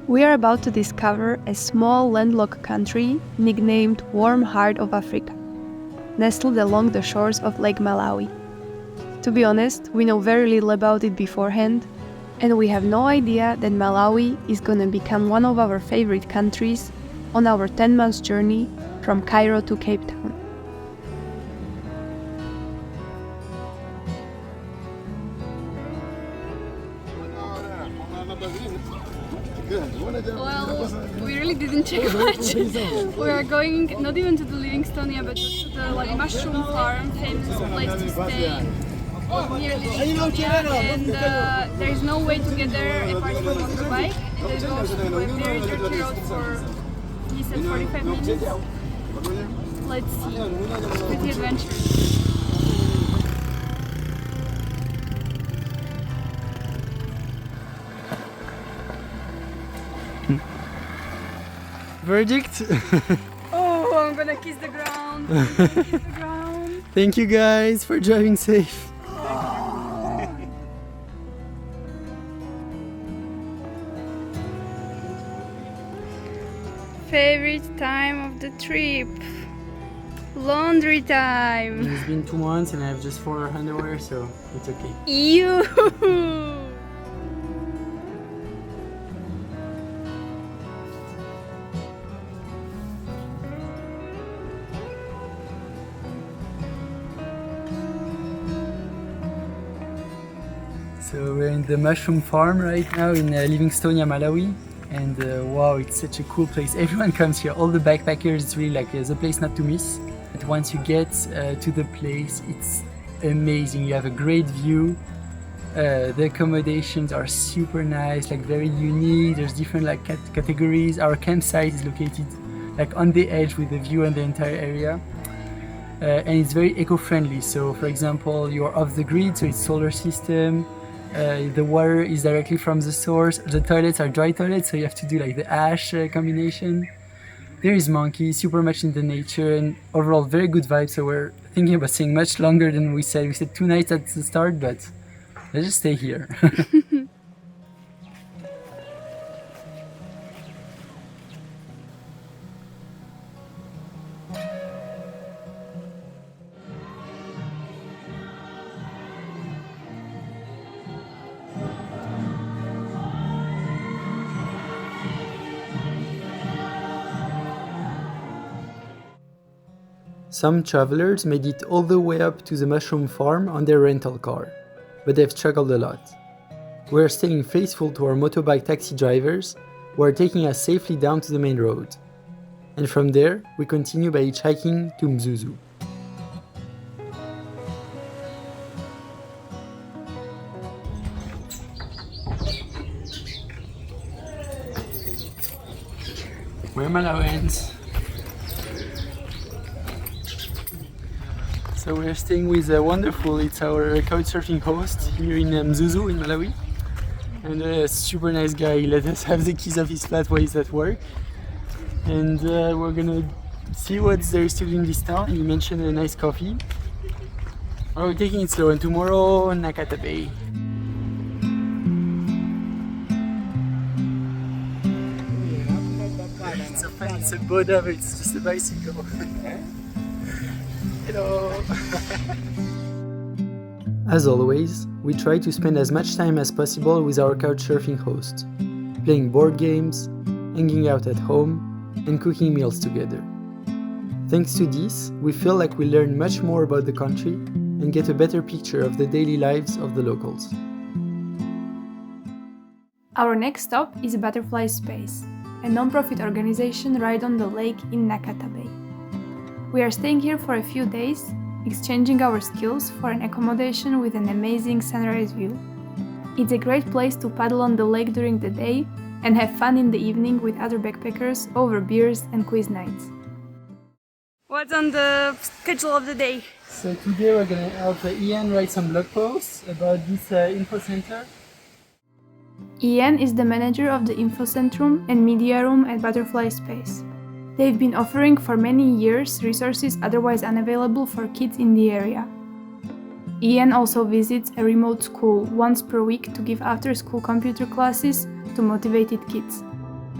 We are about to discover a small landlocked country nicknamed Warm Heart of Africa, nestled along the shores of Lake Malawi. To be honest, we know very little about it beforehand, and we have no idea that Malawi is gonna become one of our favorite countries on our 10-month journey from Cairo to Cape Town. Well, we really didn't check much. We are going not even to the Livingstonia, but just to the mushroom farm, famous place to stay near Livingstonia. And there is no way to get there apart from motorbike. They go through a very dirty road for, he said, 45 minutes. Let's see. It's pretty adventurous. Verdict? Oh, I'm gonna kiss the ground. Kiss the ground. Thank you guys for driving safe. Favorite time of the trip? Laundry time. It's been 2 months and I have just 4 underwear, so it's okay. You. So we're in the mushroom farm right now in Livingstonia, Malawi, and wow, it's such a cool place. Everyone comes here, all the backpackers. It's really like the place not to miss. But once you get to the place, it's amazing. You have a great view. The accommodations are super nice, like very unique. There's different like categories. Our campsite is located like on the edge with a view on the entire area. And it's very eco-friendly. So for example, you're off the grid, so it's solar system. The water is directly from the source. The toilets are dry toilets, so you have to do like the ash combination. There is monkeys, super much in the nature, and overall very good vibes. So we're thinking about staying much longer than we said. We said 2 nights at the start, but let's just stay here. Some travelers made it all the way up to the mushroom farm on their rental car, but they've struggled a lot. We're staying faithful to our motorbike taxi drivers, who are taking us safely down to the main road. And from there, we continue by hitchhiking to Mzuzu. We're Malawians. So we're staying with Wonderful, it's our couchsurfing host here in Mzuzu in Malawi. And a super nice guy, he let us have the keys of his flat while he's at work. And we're gonna see what there is to do in this town. He mentioned a nice coffee. We're taking it slow, and tomorrow, Nakata Bay. It's so funny, it's a boda, but it's just a bicycle. Hello! As always, we try to spend as much time as possible with our couchsurfing host, playing board games, hanging out at home, and cooking meals together. Thanks to this, we feel like we learn much more about the country and get a better picture of the daily lives of the locals. Our next stop is Butterfly Space, a non-profit organization right on the lake in Nakata Bay. We are staying here for a few days, exchanging our skills for an accommodation with an amazing sunrise view. It's a great place to paddle on the lake during the day and have fun in the evening with other backpackers over beers and quiz nights. What's on the schedule of the day? So today we're going to help Ian write some blog posts about this info center. Ian is the manager of the Info Centrum and Media Room at Butterfly Space. They've been offering for many years resources otherwise unavailable for kids in the area. Ian also visits a remote school once per week to give after-school computer classes to motivated kids.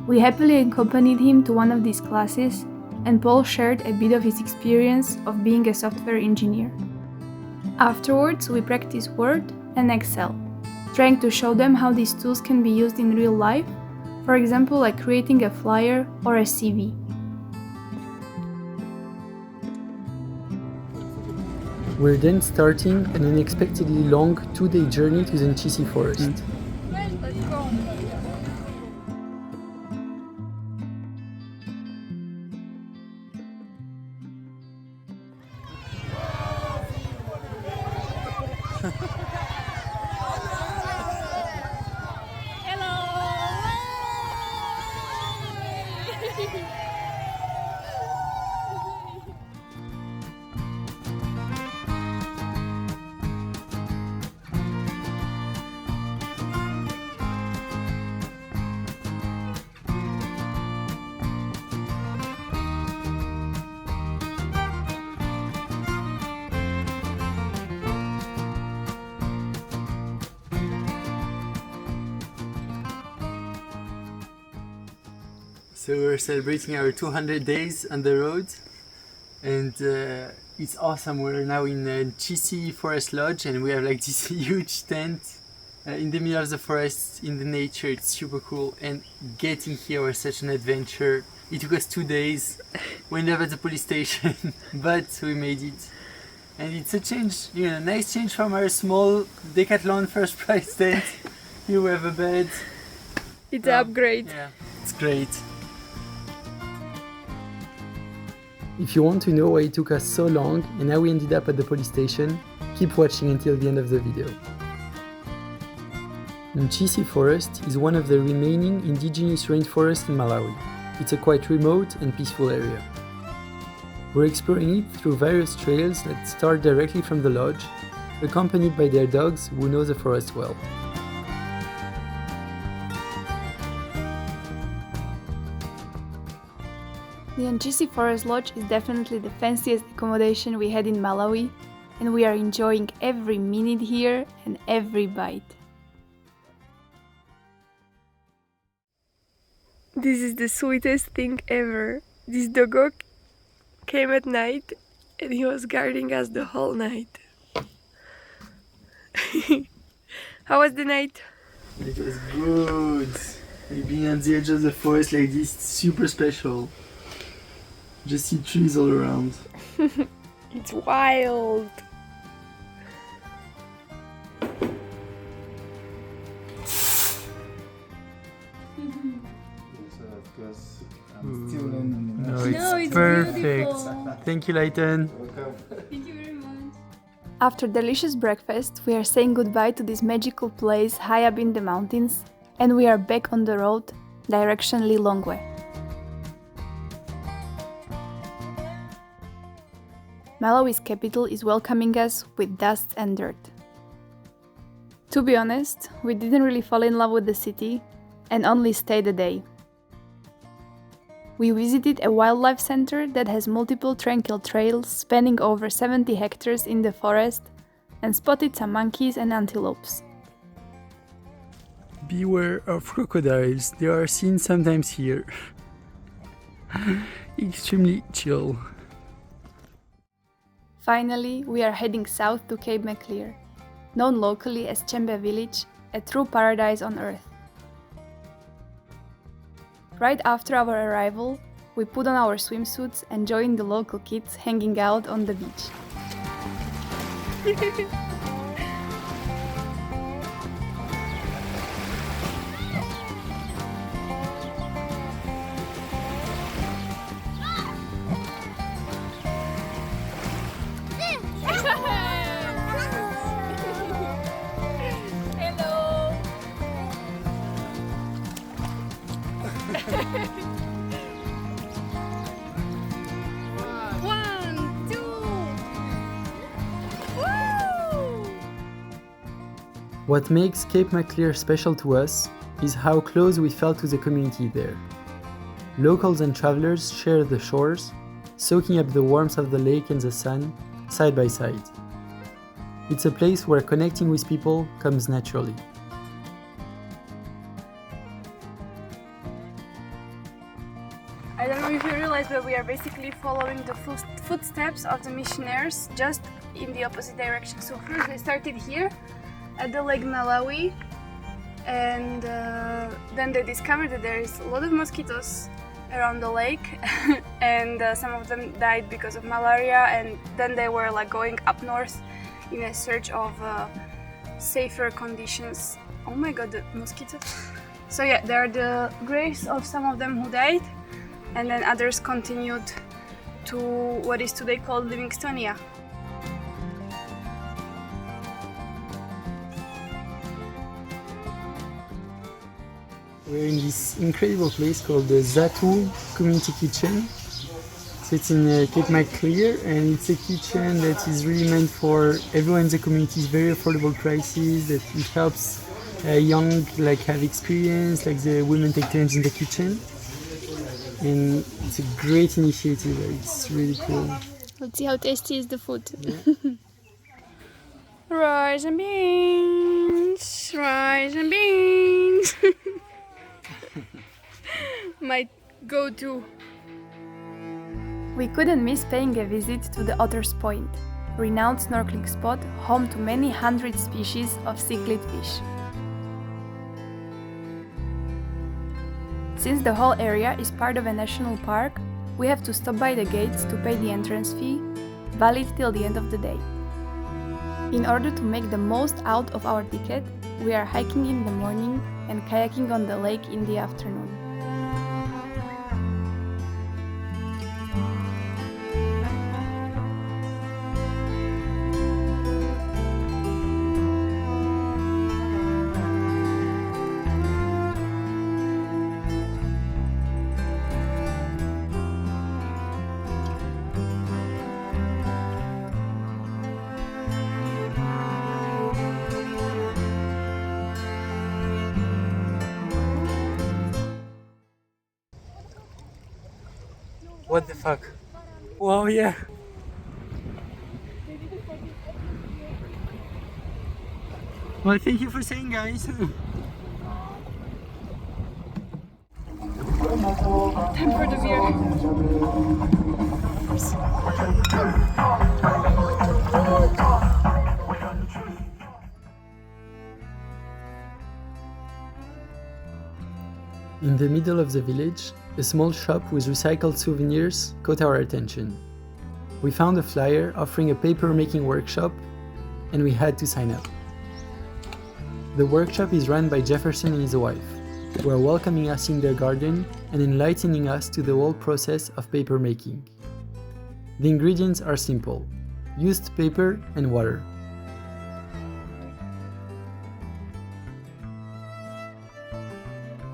We happily accompanied him to one of these classes, and Paul shared a bit of his experience of being a software engineer. Afterwards, we practiced Word and Excel, trying to show them how these tools can be used in real life, for example, like creating a flyer or a CV. We're then starting an unexpectedly long 2-day journey to the Ntchisi Forest. Let's go. So we're celebrating our 200 days on the road, and it's awesome. We're now in Ntchisi Forest Lodge, and we have like this huge tent in the middle of the forest in the nature. It's super cool, and getting here was such an adventure. It took us 2 days. We ended up at the police station, but we made it. And it's a change, nice change from our small Decathlon first price tent. Here we have a bed. It's an upgrade. Yeah, it's great. If you want to know why it took us so long and how we ended up at the police station, keep watching until the end of the video. Ntchisi Forest is one of the remaining indigenous rainforests in Malawi. It's a quite remote and peaceful area. We're exploring it through various trails that start directly from the lodge, accompanied by their dogs who know the forest well. The Ntchisi Forest Lodge is definitely the fanciest accommodation we had in Malawi, and we are enjoying every minute here and every bite. This is the sweetest thing ever. This doggo came at night and he was guarding us the whole night. How was the night? It was good. Being on the edge of the forest like this, it's super special. Just see trees all around. It's wild. No, it's perfect. beautiful. Thank you, Leighton. Thank you very much. After delicious breakfast, we are saying goodbye to this magical place high up in the mountains, and we are back on the road, direction Lilongwe. Malawi's capital is welcoming us with dust and dirt. To be honest, we didn't really fall in love with the city and only stayed a day. We visited a wildlife center that has multiple tranquil trails spanning over 70 hectares in the forest and spotted some monkeys and antelopes. Beware of crocodiles, they are seen sometimes here. Extremely chill. Finally, we are heading south to Cape Maclear, known locally as Chembe Village, a true paradise on earth. Right after our arrival, we put on our swimsuits and joined the local kids hanging out on the beach. What makes Cape Maclear special to us is how close we felt to the community there. Locals and travelers share the shores, soaking up the warmth of the lake and the sun, side by side. It's a place where connecting with people comes naturally. I don't know if you realize, but we are basically following the footsteps of the missionaries just in the opposite direction. So first they started here at the Lake Malawi, and then they discovered that there is a lot of mosquitoes around the lake and some of them died because of malaria, and then they were like going up north in a search of safer conditions. Oh my god, the mosquitoes. So yeah, there are the graves of some of them who died, and then others continued to what is today called Livingstonia. We're in this incredible place called the Zathu Community Kitchen. So it's in Cape Maclear, and it's a kitchen that is really meant for everyone in the community. It's very affordable prices, that it helps young like have experience, like the women take turns in the kitchen. And it's a great initiative, it's really cool. Let's see how tasty is the food. Yeah. Rice and beans, rice and beans. My go-to. We couldn't miss paying a visit to the Otter's Point, renowned snorkeling spot home to many hundred species of cichlid fish. Since the whole area is part of a national park, we have to stop by the gates to pay the entrance fee, valid till the end of the day. In order to make the most out of our ticket, we are hiking in the morning and kayaking on the lake in the afternoon. What the fuck? Wow, yeah. Well, thank you for saying, guys. Time for the beer. In the middle of the village, a small shop with recycled souvenirs caught our attention. We found a flyer offering a paper-making workshop, and we had to sign up. The workshop is run by Jefferson and his wife, who are welcoming us in their garden and enlightening us to the whole process of paper making. The ingredients are simple: used paper and water.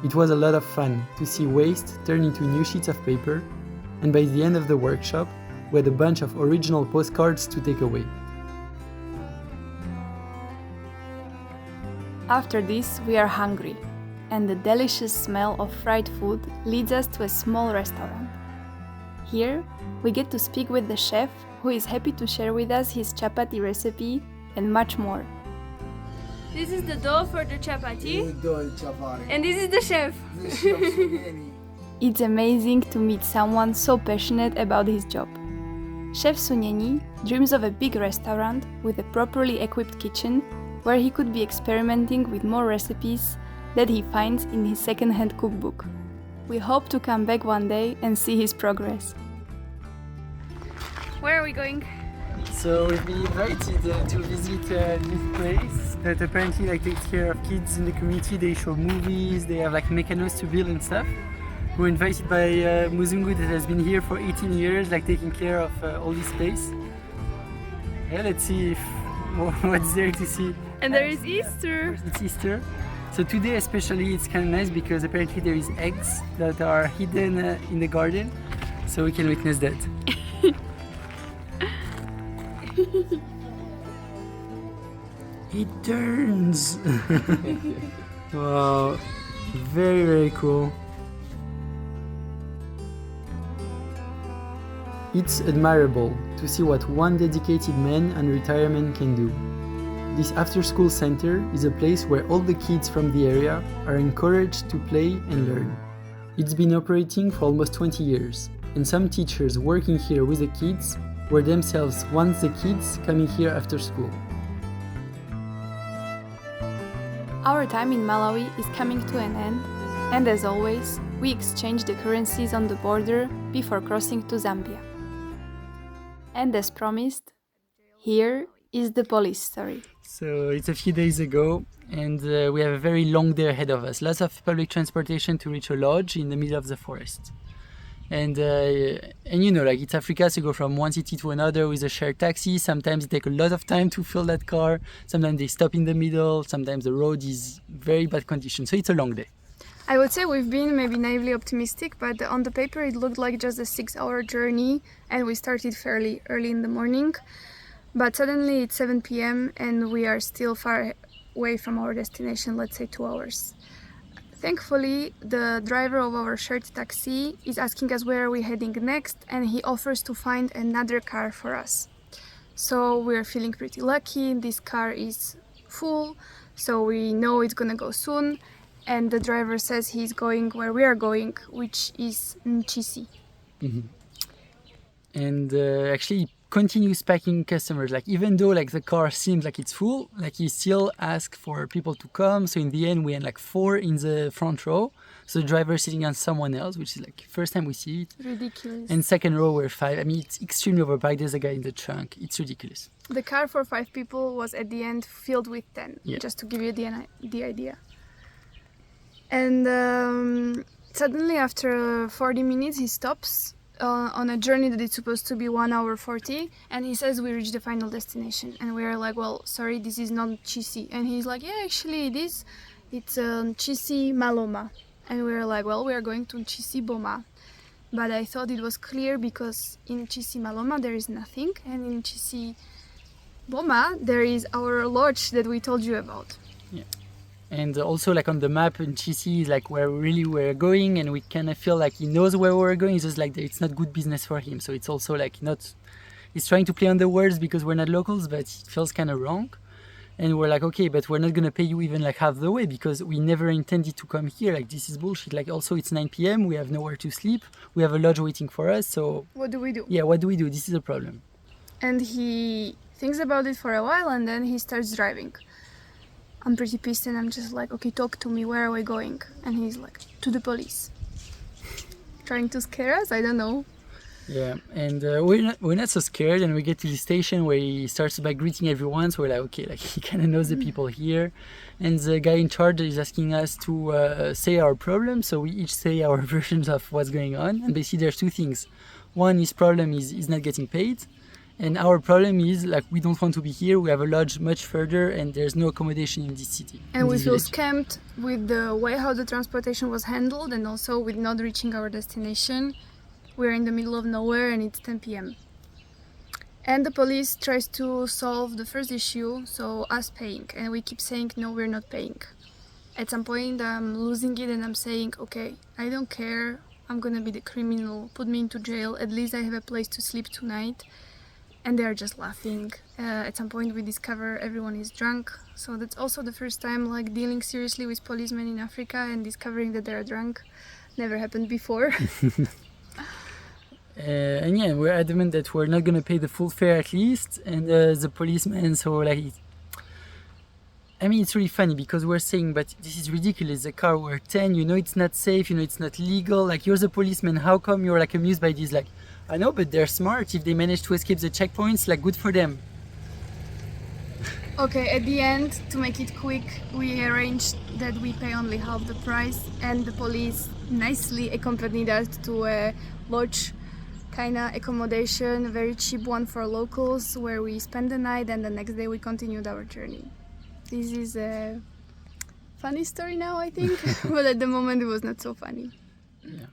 It was a lot of fun to see waste turn into new sheets of paper, and by the end of the workshop, we had a bunch of original postcards to take away. After this, we are hungry, and the delicious smell of fried food leads us to a small restaurant. Here, we get to speak with the chef, who is happy to share with us his chapati recipe and much more. This is the dough for the chapati, and this is the chef. It's amazing to meet someone so passionate about his job. Chef Suneni dreams of a big restaurant with a properly equipped kitchen where he could be experimenting with more recipes that he finds in his second-hand cookbook. We hope to come back one day and see his progress. Where are we going? So we've been invited to visit this place that apparently takes care of kids in the community. They show movies, they have mechanos to build and stuff. We're invited by Mzuzu that has been here for 18 years, taking care of all this space. Yeah, let's see what's there to see. And there is Easter. It's Easter. So today especially it's kind of nice because apparently there is eggs that are hidden in the garden, so we can witness that. It turns! Wow, very, very cool. It's admirable to see what one dedicated man on retirement can do. This after-school center is a place where all the kids from the area are encouraged to play and learn. It's been operating for almost 20 years, and some teachers working here with the kids were themselves once the kids coming here after school. Our time in Malawi is coming to an end, and as always, we exchange the currencies on the border before crossing to Zambia. And as promised, here is the police story. So it's a few days ago, and we have a very long day ahead of us. Lots of public transportation to reach a lodge in the middle of the forest. And you know, like it's Africa, so you go from one city to another with a shared taxi. Sometimes it takes a lot of time to fill that car. Sometimes they stop in the middle. Sometimes the road is very bad condition. So it's a long day. I would say we've been maybe naively optimistic, but on the paper it looked like just a 6-hour journey, and we started fairly early in the morning. But suddenly it's 7 p.m. and we are still far away from our destination, let's say 2 hours. Thankfully, the driver of our shared taxi is asking us where are we heading next, and he offers to find another car for us. So we're feeling pretty lucky. This car is full, so we know it's gonna go soon. And the driver says he's going where we are going, which is Ntchisi. Mm-hmm. And actually continues packing customers. Like even though like the car seems like it's full, like he still asks for people to come. So in the end, we had like 4 in the front row. So the driver sitting on someone else, which is like first time we see it. Ridiculous. And second row we're 5. I mean, it's extremely overpacked. There's a guy in the trunk. It's ridiculous. The car for 5 people was at the end filled with 10, Yeah. just to give you the idea. And suddenly after 40 minutes he stops on a journey that is supposed to be 1 hour 40, and he says we reached the final destination. And we are like, well, sorry, this is not Ntchisi. And he's like, yeah, actually it is. It's Ntchisi Maloma. And we are like, well, we are going to Ntchisi Boma. But I thought it was clear because in Ntchisi Maloma there is nothing, and in Ntchisi Boma there is our lodge that we told you about. Yeah. And also like on the map, Ntchisi is like where really we're going, and we kind of feel like he knows where we're going. It's just like it's not good business for him. So it's also like not, he's trying to play on the words because we're not locals, but it feels kind of wrong. And we're like, okay, but we're not going to pay you even like half the way because we never intended to come here. Like this is bullshit. Like also it's 9 p.m. We have nowhere to sleep. We have a lodge waiting for us. So What do we do? yeah, what do we do? This is a problem. And he thinks about it for a while, and then he starts driving. I'm pretty pissed, and I'm just like, okay, talk to me, where are we going? And he's like, to the police. Trying to scare us? I don't know. Yeah, and we're not so scared, and we get to the station where he starts by greeting everyone. So we're like, okay, like he kind of knows the people here, and the guy in charge is asking us to say our problem. So we each say our versions of what's going on, and basically there's 2 things. One, his problem is not getting paid, and our problem is like we don't want to be here. We have a lodge much further, and there's no accommodation in this city. And in we this feel village. scammed with the way how the transportation was handled, and also with not reaching our destination. We're in the middle of nowhere, and it's 10 p.m. And the police tries to solve the first issue, so us paying, and we keep saying no, we're not paying. At some point I'm losing it, and I'm saying, okay, I don't care, I'm gonna be the criminal, put me into jail, at least I have a place to sleep tonight. And they are just laughing. At some point we discover everyone is drunk, so that's also the first time like dealing seriously with policemen in Africa and discovering that they are drunk. Never happened before. And yeah, we're adamant that we're not gonna pay the full fare at least, and the policeman, so like, I mean, it's really funny because we're saying, but this is ridiculous, the car, we're 10, you know it's not safe, you know it's not legal, like you're the policeman, how come you're like amused by this? Like, I know, but they're smart, if they manage to escape the checkpoints, like good for them. Okay, at the end, to make it quick, we arranged that we pay only half the price, and the police nicely accompanied us to a lodge kinda accommodation, a very cheap one for locals, where we spent the night, and the next day we continued our journey. This is a funny story now, I think, but at the moment it was not so funny. Yeah.